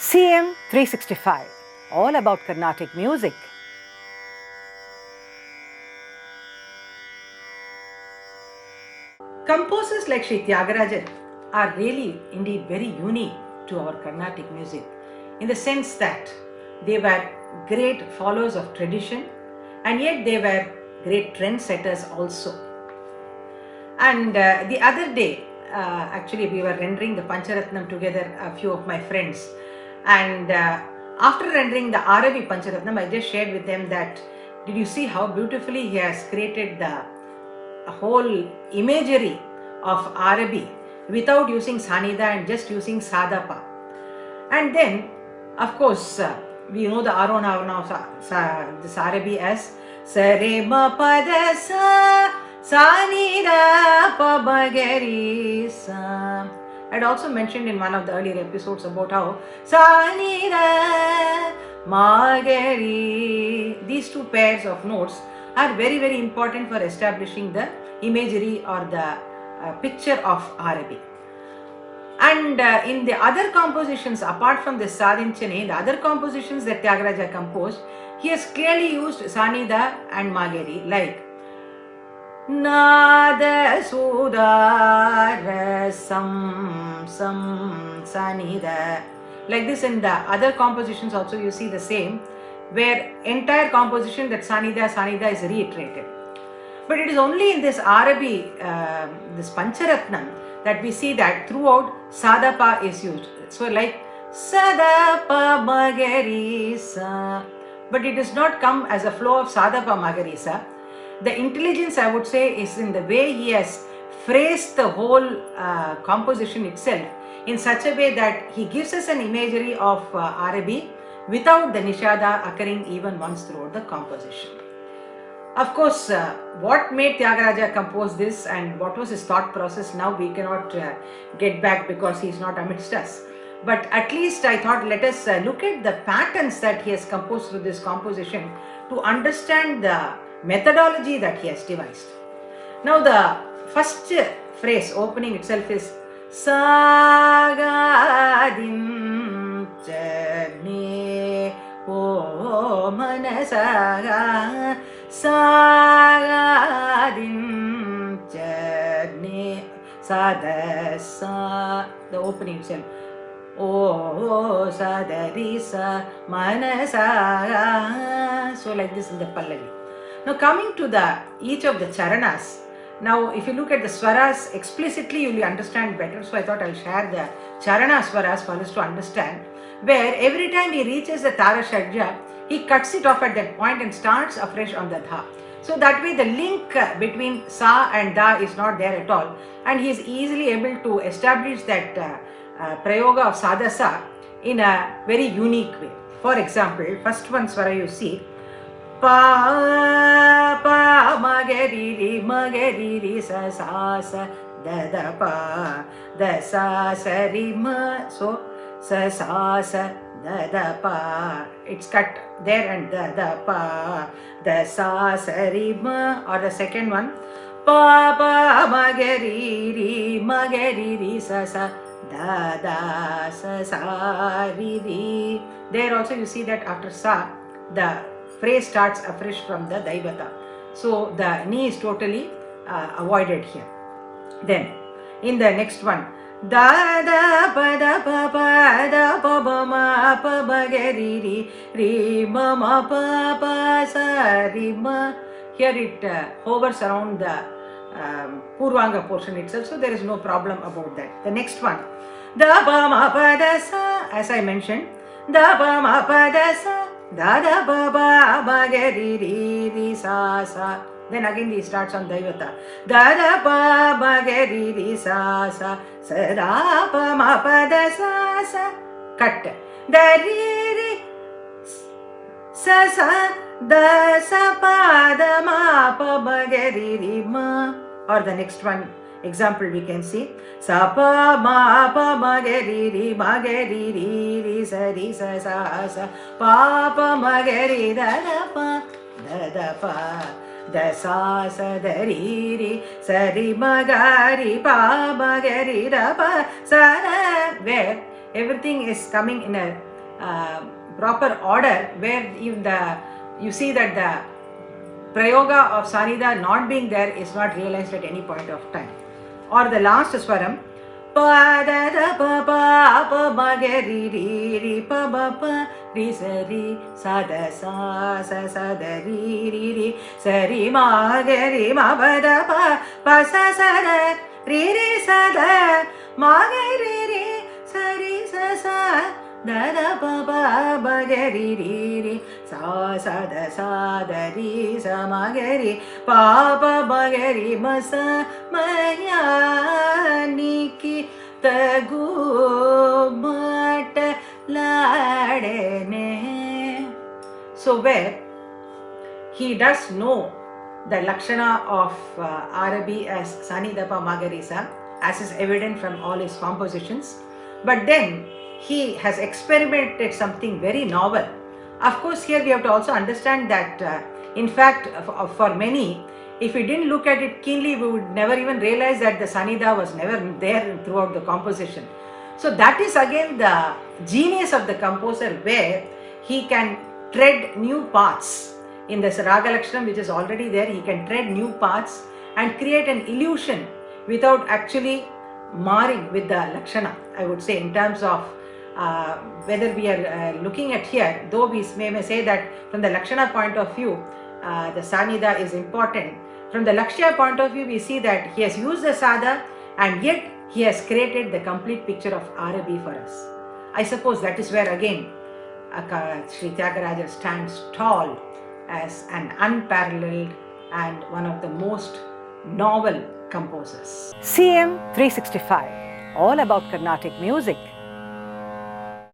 CM 365, all about Carnatic music. Composers like Sri Tyagarajan are really indeed very unique to our Carnatic music in the sense that they were great followers of tradition and yet they were great trendsetters also. And the other day, actually we were rendering the Pancharatnam together, a few of my friends, and after rendering the Arabhi Pancharatnam, I just shared with them that, did you see how beautifully he has created the whole imagery of Arabhi without using Sanida and just using Sadapa. And then, of course, we know the Arona of this Arabhi as Sare Ma Pada Sa Sanida Pa Bagari Sa. I had also mentioned in one of the earlier episodes about how Sanida Magari, these two pairs of notes are very, very important for establishing the imagery or the picture of Arabhi. And in the other compositions, apart from the Sadinchane, the other compositions that Tyagaraja composed, he has clearly used Sanida and Magari, like Nada Sudara Sam Sanida. Like this in the other compositions also you see the same, where entire composition that Sanida is reiterated. But it is only in this Arabhi, this Pancharatnam, that we see that throughout Sadapa is used. So like Sadapa Magari Sa, but it does not come as a flow of Sadapa Magari Sa. The intelligence, I would say, is in the way he has phrased the whole composition itself in such a way that he gives us an imagery of Arabhi without the Nishada occurring even once throughout the composition. Of course, what made Tyagaraja compose this and what was his thought process, now we cannot get back because he is not amidst us. But at least I thought, let us look at the patterns that he has composed through this composition to understand the methodology that he has devised. Now the first phrase opening itself is Sagadin Chane O Manasaga Sagadin Chane Sadasa, the opening itself. O Sadarisa Manasaga. So like this in the Pallavi. Now coming to the each of the charanas, now if you look at the swaras explicitly you will understand better, so I thought I will share the charana swaras for us to understand, where every time he reaches the Tara Shadja, he cuts it off at that point and starts afresh on the Dha. So that way the link between Sa and Da is not there at all, and he is easily able to establish that Prayoga of Sadasa in a very unique way. For example, first one swara you see, Pa pa magari ri sa sa sa da da pa da sa sa ri ma, so sa sa sa da da pa, it's cut there, and da da pa da sa sa ri ma. Or the second one, pa pa magari ri sa sa da da sa sa ri ri. There also you see that after sa the phrase starts afresh from the Daivata. So the ni is totally avoided here. Then in the next one, da da pa da pa pa da pa ba ma pa ba ga ri ri ma ma pa pa sa ri ma. Here it hovers around the Purvanga portion itself, so there is no problem about that. The next one, da pa ma pa da sa, as I mentioned, da pa ma pa da sa da da ba ba ba ga ri sa sa. Then again he starts on Daivata. Da da ba ba ga ri sa sa sa da pa ma pa da sa sa. Cut. Da ri sa sa da sa pa da ma pa ba ga ri ma. Or the next one example we can see, sa pa ma pa ma ga ri ma ga ri sa sa sa pa pa ma ga ri da da pa da sa sa da ri sa ri ma ga ri pa ma ga ri da pa sa da, where everything is coming in a proper order, where you see that the prayoga of Sanida not being there is not realized at any point of time. Or the last swaram, pa da da pa pa pa ma ga ri ri ri pa ba pa ri sa ri sa da sa sa sa da ri ri ri sa ri ma ga ri ma ba da pa sa sa da ri ri sa da ma ga ri ri sa ri sa sa da da pa pa ba ga ri ri ri sa sa da ri sa ma ga ri pa pa ba ga ri ma sa ma ya ni ki tagu mat ladene. So where he does know the lakshana of Arabhi as Sanidapa Magarisa, as is evident from all his compositions, but then he has experimented something very novel. Of course, here we have to also understand that in fact for many, if we didn't look at it keenly, we would never even realize that the Sanida was never there throughout the composition. So that is again the genius of the composer, where he can tread new paths. In this Rajalakshmi, which is already there, he can tread new paths and create an illusion without actually marring with the Lakshana, I would say, in terms of whether we are looking at here, though we may say that from the Lakshana point of view, the Sanida is important. From the Lakshya point of view, we see that he has used the Sada and yet he has created the complete picture of Arabhi for us. I suppose that is where again Sri Tyagaraja stands tall as an unparalleled and one of the most novel composers. CM 365, all about Carnatic music.